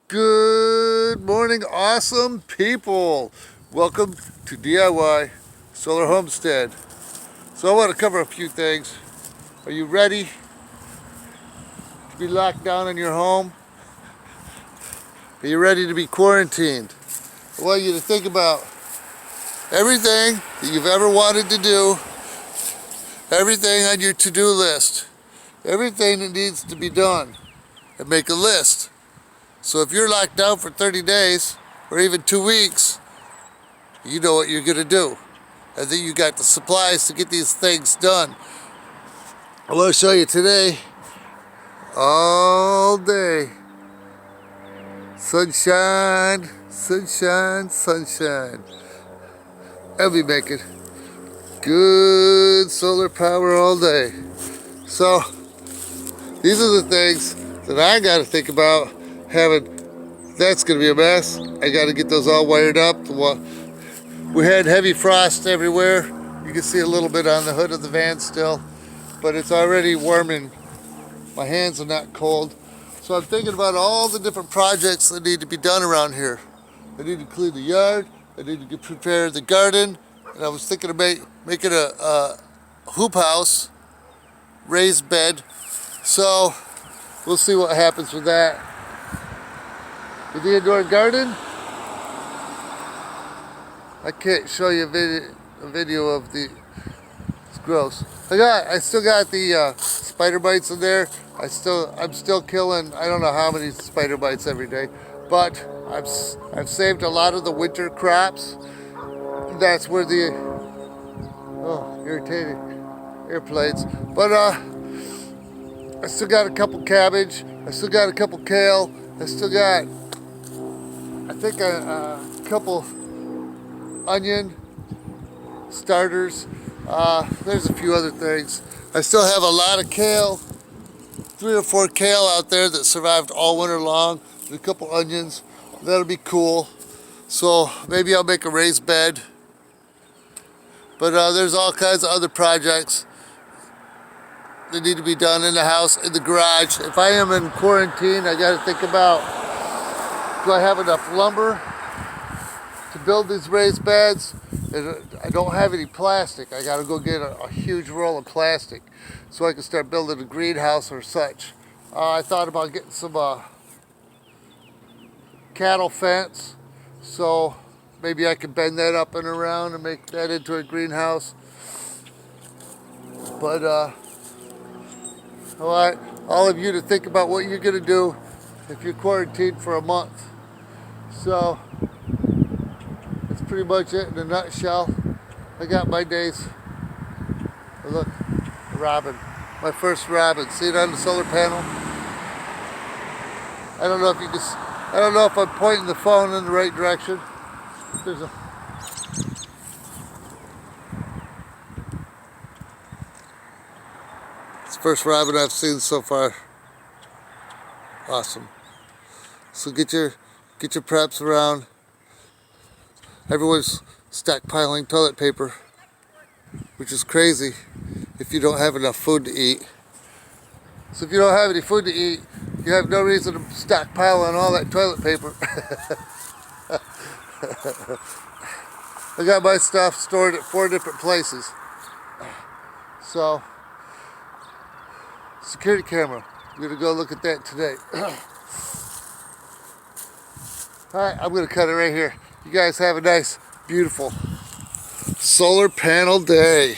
Good morning, awesome people. Welcome to DIY Solar Homestead. So I want to cover a few things. Are you ready to be locked down in your home? Are you ready to be quarantined? I want you to think about everything that you've ever wanted to do, everything on your to-do list, everything that needs to be done, and make a list. So if you're locked down for 30 days or even 2 weeks, you know what you're going to do. And then you got the supplies to get these things done. I want to show you today, all day, sunshine, sunshine, sunshine. I'll be making good solar power all day. So these are the things that I got to think about having. That's going to be a mess. I got to get those all wired up. We had heavy frost everywhere. You can see a little bit on the hood of the van still, but it's already warming. My hands are not cold. So I'm thinking about all the different projects that need to be done around here. I need to clean the yard. I need to prepare the garden. And I was thinking of making a hoop house, raised bed. So we'll see what happens with that. With the indoor garden, I can't show you a video of the, it's gross. I still got the spider bites in there. I'm still killing, I don't know how many spider bites every day, but I've saved a lot of the winter crops. That's where the, irritating airplanes. But I still got a couple cabbage. I still got a couple kale. I still got, I think a couple onion starters. There's a few other things. I still have a lot of kale, 3 or 4 kale out there that survived all winter long, and a couple onions. That'll be cool. So maybe I'll make a raised bed. But there's all kinds of other projects that need to be done in the house, in the garage. If I am in quarantine, I got to think about, do I have enough lumber to build these raised beds? I don't have any plastic. I got to go get a huge roll of plastic so I can start building a greenhouse or such. I thought about getting some cattle fence, so maybe I can bend that up and around and make that into a greenhouse. But I want all of you to think about what you're going to do if you're quarantined for a month. So that's pretty much it in a nutshell. I got my days. Oh, look, a robin. My first robin. See it on the solar panel? I don't know if you can. I don't know if I'm pointing the phone in the right direction. There's a. It's the first robin I've seen so far. Awesome. So get your preps around. Everyone's stockpiling toilet paper, which is crazy if you don't have enough food to eat. So if you don't have any food to eat, you have no reason to stockpile on all that toilet paper. I got my stuff stored at 4 different places. So, security camera. I'm gonna go look at that today. Alright, I'm gonna cut it right here. You guys have a nice, beautiful solar panel day.